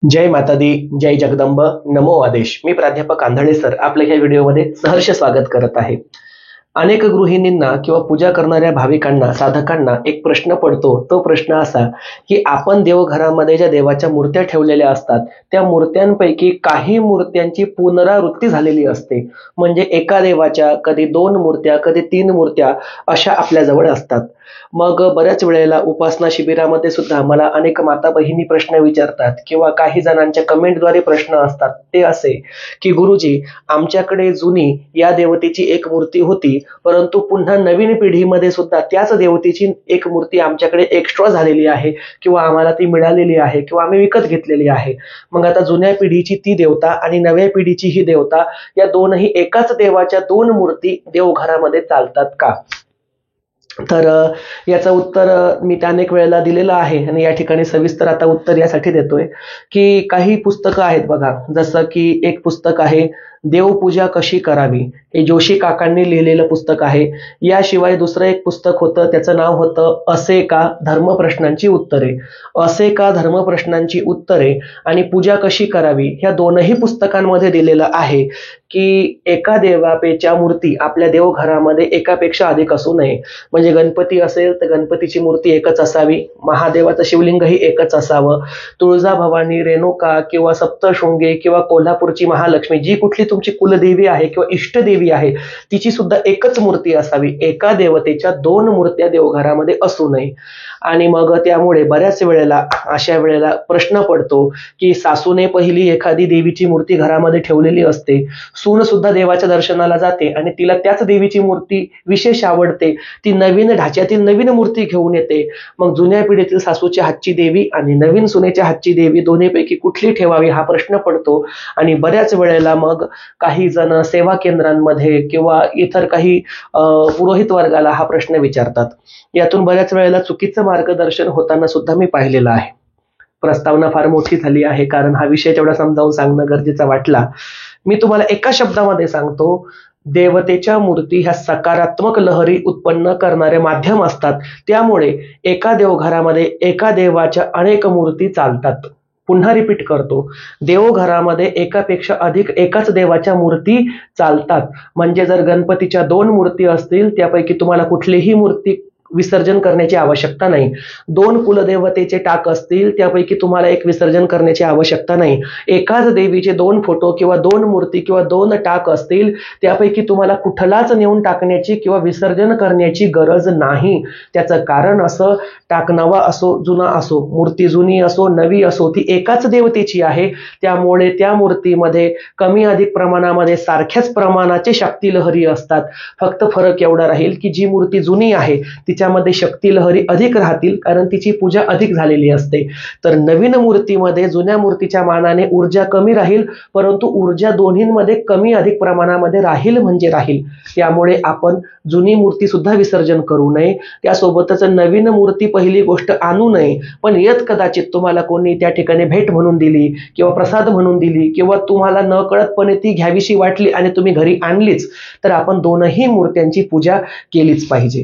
जय माता दी, जय जगदंब, नमो आदेश. मी प्राध्यापक आंधळे सर आपल्या ह्या व्हिडिओमध्ये सहर्ष स्वागत करत आहे. अनेक गृहिणींना किंवा पूजा करणाऱ्या भाविकांना, साधकांना एक प्रश्न पडतो. तो प्रश्न असा की आपण देवघरामध्ये ज्या देवाच्या मूर्त्या ठेवलेल्या असतात त्या मूर्त्यांपैकी काही मूर्त्यांची पुनरावृत्ती झालेली असते. म्हणजे एका देवाच्या कधी 2 मूर्त्या, कधी 3 मूर्त्या अशा आपल्याजवळ असतात. मग बऱ्याच वेळेला उपासना शिबिरामध्ये सुद्धा मला अनेक माता भगिनी प्रश्न विचारतात किंवा काही जणांच्या कमेंटद्वारे प्रश्न असतात. ते असे की गुरुजी, आमच्याकडे जुनी या देवतेची एक मूर्ती होती, परंतु पुन्हा नवीन पिढीमध्ये सुद्धा त्याच देवतेची एक मूर्ती आमच्याकडे एक्स्ट्रा झालेली आहे किंवा आम्हाला ती मिळालेली आहे किंवा आम्ही विकत घेतलेली आहे. मग आता जुन्या पिढीची ती देवता आणि नव्या पिढीची ही देवता, या दोनही एकाच देवाच्या 2 मूर्ती देवघरामध्ये चालतात का? तर याचं उत्तर मी अनेक वेळेला दिलेलं आहे आणि या ठिकाणी सविस्तर आता उत्तर यासाठी देतोय की काही पुस्तकं आहेत बघा. जसं की एक पुस्तक आहे देवपूजा कशी करावी, हे जोशी काकांनी लिहिलेलं पुस्तक आहे. याशिवाय दुसरं एक पुस्तक होतं, त्याचं नाव होतं असे का धर्मप्रश्नांची उत्तरे. असे का धर्मप्रश्नांची उत्तरे आणि पूजा कशी करावी ह्या दोनही पुस्तकांमध्ये दिलेलं आहे की एका देवापेच्या मूर्ती आपल्या देवघरामध्ये एकापेक्षा अधिक असू नये. म्हणजे गणपती असेल तर गणपतीची मूर्ती एकच असावी, महादेवाचं शिवलिंगही एकच असावं, तुळजाभवानी, रेणुका किंवा सप्तशृंगी किंवा कोल्हापूरची महालक्ष्मी, जी कुठली तुमची कुलदेवी आहे किंवा इष्टदेवी आहे, तिची सुद्धा एकच मूर्ती असावी. एका देवतेच्या 2 मूर्त्या देवघरामध्ये असू नये. आणि मग त्यामुळे बऱ्याच वेळेला अशा वेळेला प्रश्न पडतो की सासूने पहिली एखादी देवीची मूर्ती घरामध्ये ठेवलेली असते, सून सुद्धा देवाच्या दर्शनाला जाते आणि तिला त्याच देवीची मूर्ती विशेष आवडते, ती नवीन ढाच्यातील नवीन मूर्ती घेऊन येते. मग जुन्या पिढीतील सासूच्या हातची देवी आणि नवीन सुनेच्या हातची देवी दोन्हीपैकी कुठली ठेवावी हा प्रश्न पडतो. आणि बऱ्याच वेळेला मग काही जण सेवा केंद्रांमध्ये किंवा इतर काही पुरोहित वर्गाला हा प्रश्न विचारतात. यातून बऱ्याच वेळेला चुकीचं मार्गदर्शन होताना सुद्धा मी पाहिलेलं आहे. प्रस्तावना फार मोठी झाली आहे कारण हा विषय तेवढा समजावून सांगणं गरजेचा वाटला. मी तुम्हाला एका शब्दामध्ये सांगतो, देवतेच्या मूर्ती ह्या सकारात्मक लहरी उत्पन्न करणारे माध्यम असतात. त्यामुळे एका देवघरामध्ये एका देवाच्या अनेक मूर्ती चालतात. पुन्हा रिपीट करतो, देवघरामध्ये एकापेक्षा अधिक एकाच देवाच्या मूर्ती चालतात. म्हणजे जर गणपतीच्या 2 मूर्ती असतील त्यापैकी तुम्हाला कुठलीही मूर्ती विसर्जन करण्याची आवश्यकता नाही. 2 कुलदेवतेचे टाक असतील त्यापैकी तुम्हाला एक विसर्जन करण्याची आवश्यकता नाही. एकाच देवीचे 2 फोटो किंवा 2 मूर्ती किंवा 2 टाक असतील त्यापैकी तुम्हाला कुठलाच नेऊन टाकण्याची किंवा विसर्जन करण्याची गरज नाही. त्याचं कारण असं, टाक नवा असो जुना असो, मूर्ती जुनी असो नवी असो, ती एकाच देवतेची आहे. त्यामुळे त्या मूर्तीमध्ये कमी अधिक प्रमाणामध्ये सारख्याच प्रमाणाचे शक्ती लहरी असतात. फक्त फरक एवढा राहील की जी मूर्ती जुनी आहे तिच्यामध्ये शक्ती लहरी अधिक राहतील कारण तिची पूजा अधिक झालेली असते. तर नवीन मूर्तीमध्ये जुन्या मूर्तीच्या मानाने ऊर्जा कमी राहील, परंतु ऊर्जा दोन्हींमध्ये कमी अधिक प्रमाणामध्ये राहील म्हणजे राहील. त्यामुळे आपण जुनी मूर्ती सुद्धा विसर्जन करू नये. त्यासोबतच नवीन मूर्ती पहिली गोष्ट आणू नये. पण येत कदाचित तुम्हाला कोणी त्या ठिकाणी भेट म्हणून दिली किंवा प्रसाद म्हणून दिली किंवा तुम्हाला न कळतपणे ती घ्यावीशी वाटली आणि तुम्ही घरी आणलीच, तर आपण दोनही मूर्त्यांची पूजा केलीच पाहिजे.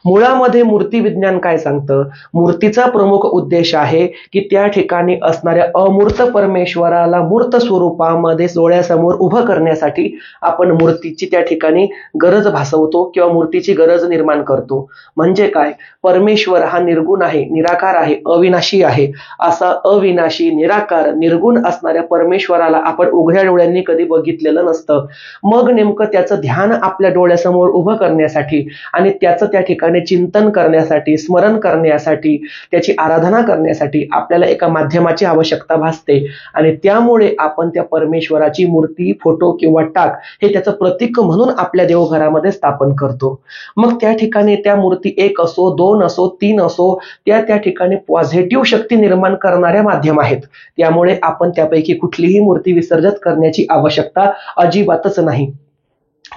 मुळामध्ये मूर्ती विज्ञान काय सांगतं? मूर्तीचा प्रमुख उद्देश आहे की त्या ठिकाणी असणाऱ्या अमूर्त परमेश्वराला मूर्त स्वरूपामध्ये डोळ्यासमोर उभं करण्यासाठी आपण मूर्तीची त्या ठिकाणी गरज भासवतो किंवा मूर्तीची गरज निर्माण करतो. म्हणजे काय? परमेश्वर हा निर्गुण आहे, निराकार आहे, अविनाशी आहे. असा अविनाशी, निराकार, निर्गुण असणाऱ्या परमेश्वराला आपण उघड्या डोळ्यांनी कधी बघितलेलं नसतं. मग नेमकं त्याचं ध्यान आपल्या डोळ्यासमोर उभं करण्यासाठी आणि त्याचं त्या ठिकाणी चिंतन करण्यासाठी, स्मरण करण्यासाठी, त्याची आराधना करण्यासाठी आपल्याला एका माध्यमाची आवश्यकता भासते. आणि त्यामुळे आपण त्या परमेश्वराची मूर्ती, फोटो किंवा टाक हे त्याचं प्रतीक म्हणून आपल्या देवघरामध्ये स्थापन करतो. मग त्या ठिकाणी त्या मूर्ती 1 असो, 2 असो, 3 असो, त्या ठिकाणी पॉझिटिव्ह शक्ती निर्माण करणाऱ्या माध्यम आहेत. त्यामुळे आपण त्यापैकी कुठलीही मूर्ती विसर्जित करण्याची आवश्यकता अजिबातच नाही.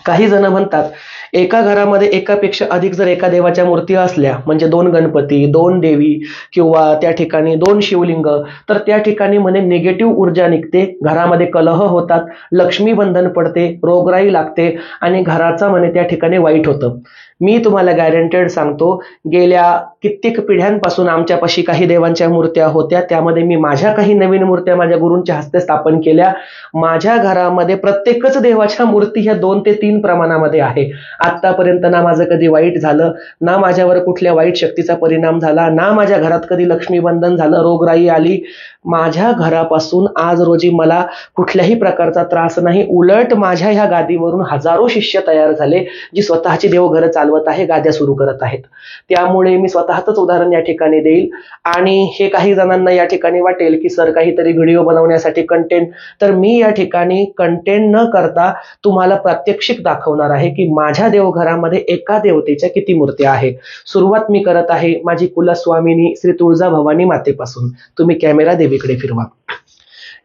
काही जण म्हणतात एका घरामध्ये एकापेक्षा अधिक जर एका देवाच्या मूर्ती असल्या, म्हणजे 2 गणपती, 2 देवी किंवा त्या ठिकाणी 2 शिवलिंग, तर त्या ठिकाणी म्हणे निगेटिव्ह ऊर्जा निघते, घरामध्ये कलह होतात, लक्ष्मी बंधन पडते, रोगराई लागते आणि घराचं म्हणे त्या ठिकाणी वाईट होतं. मी तुम्हाला गॅरंटेड सांगतो, गेल्या कित्येक पिढ्यांपासून आमच्यापाशी काही देवांच्या मूर्त्या होत्या, त्यामध्ये मी माझ्या काही नवीन मूर्त्या माझ्या गुरूंच्या हस्ते स्थापन केल्या. माझ्या घरामध्ये प्रत्येकच देवाच्या मूर्ती ह्या 2 ते 3 प्रमाणामध्ये आहे. आतापर्यंत ना माझं कधी वाईट झालं, ना माझ्यावर कुठल्या वाईट शक्तीचा परिणाम झाला, ना माझ्या घरात कधी लक्ष्मीबंधन झालं, रोगराई आली. माझ्या घरापासून आज रोजी मला कुठल्याही प्रकारचा त्रास नाही. उलट माझ्या ह्या गादीवरून हजारो शिष्य तयार झाले, जी स्वतःची देवघरं चालवत आहे, गाद्या सुरू करत आहेत. त्यामुळे मी स्वतःच उदाहरण या ठिकाणी देईल. आणि हे काही जणांना या ठिकाणी वाटेल की सर काहीतरी व्हिडिओ बनवण्यासाठी कंटेंट, तर मी या ठिकाणी कंटेंट न करता तुम्हाला प्रात्यक्षिक दाखवणार आहे की माझ्या देवघरामध्ये एका देवतेच्या किती मूर्त्या आहेत. सुरुवात मी करत आहे माझी कुलस्वामिनी श्री तुळजाभवानी मातेपासून. तुम्ही कॅमेरा देवीकडे फिरवा.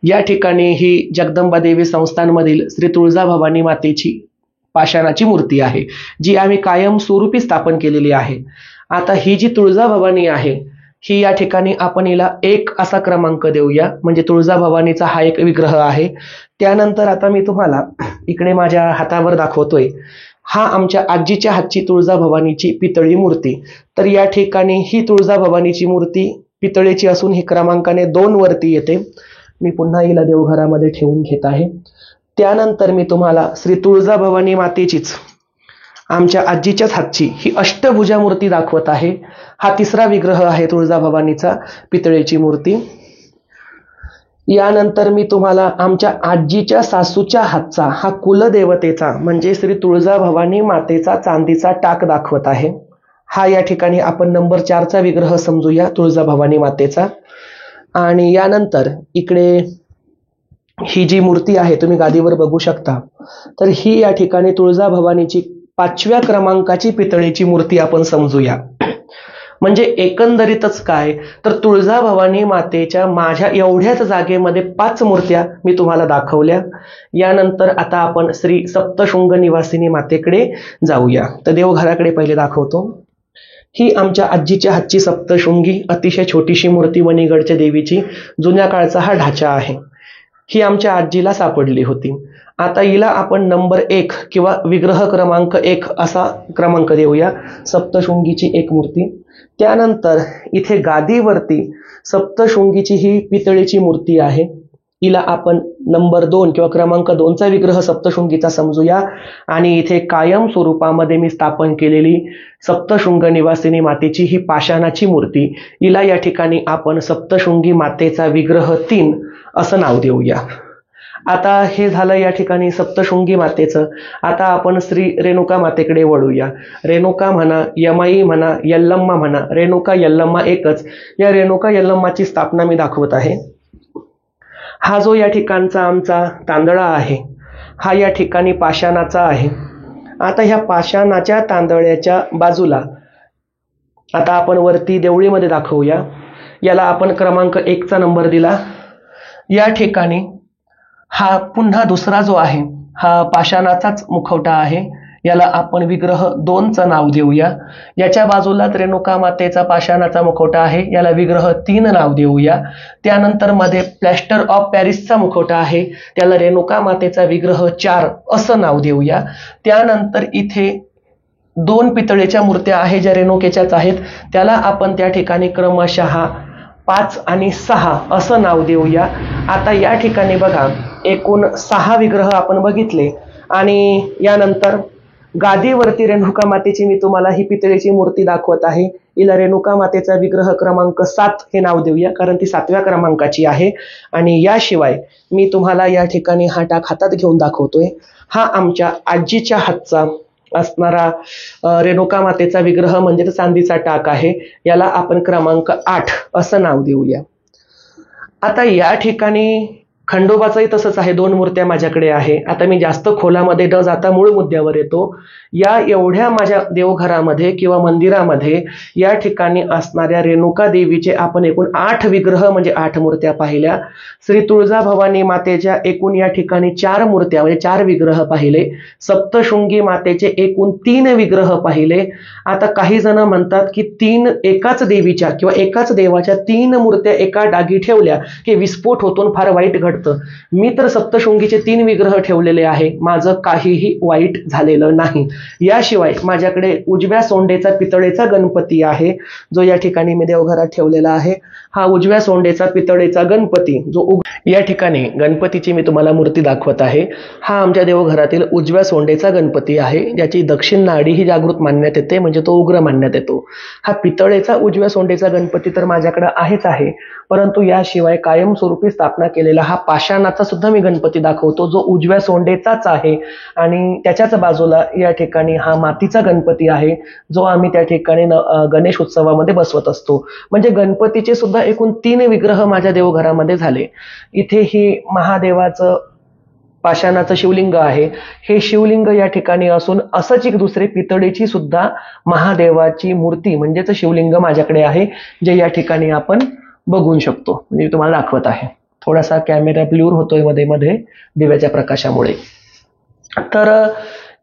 या ठिकाणी ही जगदंबा देवी संस्थानमधील श्री तुळजाभवानी मातेची पाषाणाची मूर्ती आहे, जी आम्ही कायमस्वरूपी स्थापन केलेली आहे. आता ही जी तुळजाभवानी आहे, ही या ठिकाणी आपण हिला 1 असा क्रमांक देऊया, म्हणजे तुळजाभवानीचा हा एक विग्रह आहे. त्यानंतर आता मी तुम्हाला इकडे माझ्या हातावर दाखवतोय, हा आमच्या आजीच्या हातची तुळजाभवानीची पितळी मूर्ती. तर या ठिकाणी ही तुळजाभवानीची मूर्ती पितळेची असून ही क्रमांकाने 2 वरती येते. मी पुन्हा हिला देवघरामध्ये ठेवून घेत आहे. त्यानंतर मी तुम्हाला श्री तुळजाभवानी मातेचीच आमच्या आजीच्याच हातची ही अष्टभुजा मूर्ती दाखवत आहे. हा 3रा विग्रह आहे तुळजाभवानीचा, पितळेची मूर्ती. यानंतर मी तुम्हाला आमच्या आजीच्या सासूच्या हातचा हा कुलदेवतेचा म्हणजे श्री तुळजाभवानी मातेचा चांदीचा टाक दाखवत आहे. हा या ठिकाणी आपण नंबर 4चा विग्रह समजूया, तुळजाभवानी मातेचा. आणि यानंतर इकडे ही जी मूर्ती आहे तुम्ही गादीवर बघू शकता, तर ही या ठिकाणी तुळजाभवानीची 5व्या क्रमांकाची पितळेची मूर्ती आपण समजूया. म्हणजे एकंदरीतच काय, तर तुळजाभवानी मातेच्या माझ्या एवढ्याच जागेमध्ये 5 मूर्त्या मी तुम्हाला दाखवल्या. यानंतर आता आपण श्री सप्तशृंग निवासिनी मातेकडे जाऊया. तर देवघराकडे पहिले दाखवतो. ही आमच्या आजीच्या हातची सप्तशृंगी अतिशय छोटीशी मूर्ती वणीगडच्या देवीची, जुन्या काळचा हा ढाचा आहे. ही आमच्या आजीला सापडली होती. आता हिला आपण नंबर 1 किंवा विग्रह क्रमांक 1 असा क्रमांक देऊया, सप्तशृंगीची 1 मूर्ती. त्यानंतर इथे गादीवरती सप्तशृंगीची ही पितळेची मूर्ती आहे, हिला आपण नंबर 2 किंवा क्रमांक 2चा विग्रह सप्तशृंगीचा समजूया. आणि इथे कायम स्वरूपामध्ये मी स्थापन केलेली सप्तशृंग निवासिनी मातेची ही पाषाणाची मूर्ती, हिला या ठिकाणी आपण सप्तशृंगी मातेचा विग्रह 3 असं नाव देऊया. आता हे झालं या ठिकाणी सप्तशृंगी मातेचं. आता आपण श्री रेणुका मातेकडे वळूया. रेणुका म्हणा, यमाई म्हणा, यल्लम्मा म्हणा, रेणुका यल्लम्मा एकच. या रेणुका यल्लम्माची स्थापना मी दाखवत आहे. हा जो या ठिकाणचा आमचा तांदळा आहे, हा या ठिकाणी पाषाणाचा आहे. आता ह्या पाषाणाच्या तांदळ्याच्या बाजूला आता आपण वरती देवळीमध्ये दाखवूया. याला आपण क्रमांक 1चा नंबर दिला. या ठिकाणी हा पुन्हा दुसरा जो आहे हा पाषाणाचाच मुखवटा आहे, याला आपण विग्रह 2चं नाव देऊया. याच्या बाजूलाच रेणुका मातेचा पाषाणाचा मुखवटा आहे, याला विग्रह 3 नाव देऊया. त्यानंतर मध्ये प्लॅस्टर ऑफ पॅरिसचा मुखवटा आहे, त्याला रेणुका मातेचा विग्रह 4 असं नाव देऊया. त्यानंतर इथे 2 पितळेच्या मूर्त्या आहेत ज्या रेणुकेच्याच आहेत, त्याला आपण त्या ठिकाणी क्रमशः 5 आणि 6 असं नाव देऊया. आता या ठिकाणी बघा एकूण 6 विग्रह आपण बघितले. आणि यानंतर गादीवरती रेणुका मातेची मी तुम्हाला ही पितळेची मूर्ती दाखवत आहे, हिला रेणुका मातेचा विग्रह क्रमांक 7 हे नाव देऊया, कारण ती 7व्या क्रमांकाची आहे. आणि याशिवाय मी तुम्हाला या ठिकाणी हा टाक हातात घेऊन दाखवतोय. हा आमच्या आजीच्या हातचा असणारा रेणुका मातेचा विग्रह म्हणजे चांदीचा टाक आहे, याला आपण क्रमांक 8 असं नाव देऊया. आता या ठिकाणी खंडोबाचंही तसंच आहे, 2 मूर्त्या माझ्याकडे आहे. आता मी जास्त खोलामध्ये न जाता मूळ मुद्द्यावर येतो. या एवढ्या माझ्या देवघरामध्ये किंवा मंदिरामध्ये या ठिकाणी असणाऱ्या रेणुका देवीचे आपण एकूण 8 विग्रह म्हणजे 8 मूर्त्या पाहिल्या. श्री तुळजाभवानी मातेच्या एकूण या ठिकाणी 4 मूर्त्या म्हणजे 4 विग्रह पाहिले. सप्तशृंगी मातेचे एकूण 3 विग्रह पाहिले. आता काही जण म्हणतात की 3 एकाच देवीच्या किंवा एकाच देवाच्या 3 मूर्त्या एका डागी ठेवल्या की विस्फोट होतो, फार वाईट घडतं. मी तर सप्तशृंगीचे 3 विग्रह ठेवलेले आहे, माझं काहीही वाईट झालेलं नाही. याशिवाय माझ्याकडे उजव्या सोंडेचा पितळेचा गणपती आहे, जो या ठिकाणी मी देवघरात ठेवलेला आहे. हा उजव्या सोंडेचा पितळेचा गणपती जो या ठिकाणी गणपतीची मी तुम्हाला मूर्ती दाखवत आहे. हा आमच्या देवघरातील उजव्या सोंडेचा गणपती आहे, ज्याची दक्षिण नाडी ही जागृत मानण्यात येते, म्हणजे तो उग्र मानण्यात येतो. हा पितळेचा उजव्या सोंडेचा गणपती तर माझ्याकडे आहेच आहे, परंतु याशिवाय कायमस्वरूपी स्थापना केलेला हा पाषाणाचा सुद्धा मी गणपती दाखवतो, जो उजव्या सोंडेचाच आहे. आणि त्याच्याच बाजूला या ठिकाणी हा मातीचा गणपती आहे, जो आम्ही त्या ठिकाणी गणेश उत्सवामध्ये बसवत असतो. म्हणजे गणपतीचे सुद्धा एकूण 3 विग्रह माझ्या देवघरामध्ये झाले. इथे ही महादेवाचं पाषाणाचं शिवलिंग आहे. हे शिवलिंग या ठिकाणी असून असंच एक दुसरे पितळेची सुद्धा महादेवाची मूर्ती म्हणजेच शिवलिंग माझ्याकडे आहे, जे या ठिकाणी आपण बघू शकतो. म्हणजे मी तुम्हाला दाखवत आहे. थोडासा कॅमेरा ब्लूर होतोय मध्ये मध्ये दिव्याच्या प्रकाशामुळे. तर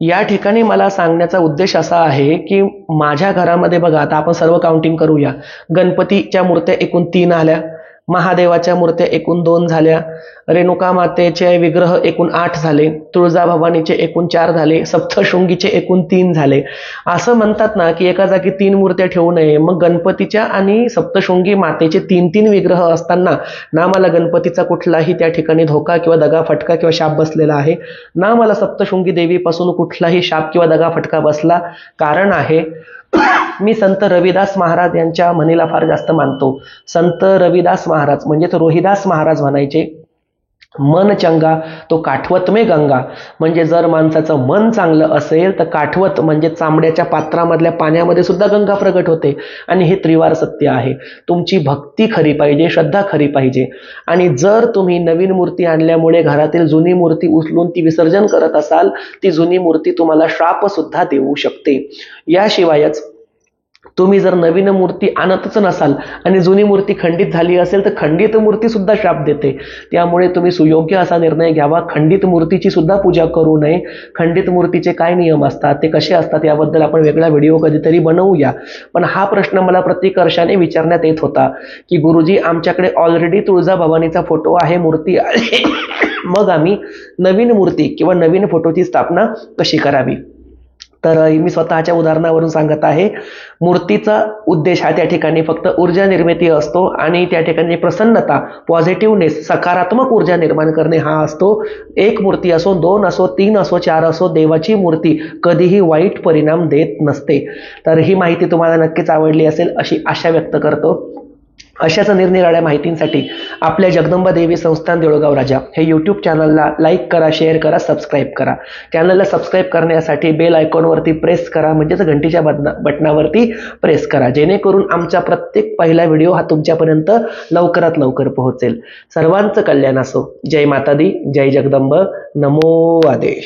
या ठिकाणी मला सांगण्याचा उद्देश असा आहे की माझ्या घरामध्ये बघा, आता आपण सर्व काउंटिंग करूया. गणपतीच्या मूर्त्या एकूण 3 आल्या, महादेवाच्या मूर्त्या एकूण 2 झाल्या, रेणुका मातेचे विग्रह एकूण 8 झाले, तुळजाभवानीचे एकूण 4 झाले, सप्तशृंगीचे एकूण 3 झाले. असं म्हणतात ना की एका जागी 3 मूर्त्या ठेवू नये. मग गणपतीच्या आणि सप्तशृंगी मातेचे 3-3 विग्रह असताना ना मला गणपतीचा कुठलाही त्या ठिकाणी धोका किंवा दगा फटका किंवा शाप बसलेला आहे, ना मला सप्तशृंगी देवीपासून कुठलाही शाप किंवा दगा फटका बसला. कारण आहे, मी संत रविदास महाराज यांच्या म्हणीला फार जास्त मानतो. संत रविदास महाराज म्हणजेच रोहिदास महाराज म्हणायचे, मन चंगा तो काठवत में गंगा. म्हणजे जर माणसाचं मन चांगलं असेल तर काठवत म्हणजे चांबड्याच्या पात्रामधल्या पाण्यामध्ये सुद्धा गंगा प्रगट होते. आणि हे त्रिवार सत्य आहे. तुमची भक्ती खरी पाहिजे, श्रद्धा खरी पाहिजे. आणि जर तुम्ही नवीन मूर्ती आणल्यामुळे घरातील जुनी मूर्ती उचलून ती विसर्जन करत असाल, ती जुनी मूर्ती तुम्हाला श्राप सुद्धा देऊ शकते. याशिवायच तुम्ही जर नवीन मूर्ती आणतच नसाल आणि जुनी मूर्ती खंडित झाली असेल तर खंडित मूर्ती सुद्धा श्राप देते. त्यामुळे तुम्ही सुयोग्य असा निर्णय घ्यावा, खंडित मूर्तीची सुद्धा पूजा करू नये. खंडित मूर्तीचे काय नियम असतात, ते कसे असतात, याबद्दल आपण वेगळा व्हिडिओ कधीतरी बनवूया. पण हा प्रश्न मला प्रत्येक वर्षाने विचारण्यात येत होता की गुरुजी, आमच्याकडे ऑलरेडी तुळजाभवानीचा फोटो आहे, मूर्ती आहे, मग आम्ही नवीन मूर्ती किंवा नवीन फोटोची स्थापना कशी करावी. तर मी स्वतःच्या उदाहरणावरून सांगत आहे. मूर्तीचा उद्देश हा त्या ठिकाणी फक्त ऊर्जा निर्मिती असतो आणि त्या ठिकाणी प्रसन्नता, पॉझिटिव्हनेस, सकारात्मक ऊर्जा निर्माण करणे हा असतो. 1 मूर्ती असो, 2 असो, 3 असो, 4 असो, देवाची मूर्ती कधीही वाईट परिणाम देत नसते. तर ही माहिती तुम्हाला नक्कीच आवडली असेल अशी आशा व्यक्त करतो. अशाच निरनिराळ्या माहितींसाठी आपल्या जगदंबा देवी संस्थान देऊळगाव राजा हे यूट्यूब चॅनलला लाईक करा, शेअर करा, सबस्क्राईब करा. चॅनलला सबस्क्राईब करण्यासाठी बेल आयकॉनवरती प्रेस करा, म्हणजेच घंटीच्या बटनावरती प्रेस करा, जेणेकरून आमचा प्रत्येक पहिला व्हिडिओ हा तुमच्यापर्यंत लवकरात लवकर पोहोचेल. सर्वांचं कल्याण असो. जय माता दी, जय जगदंब, नमो आदेश.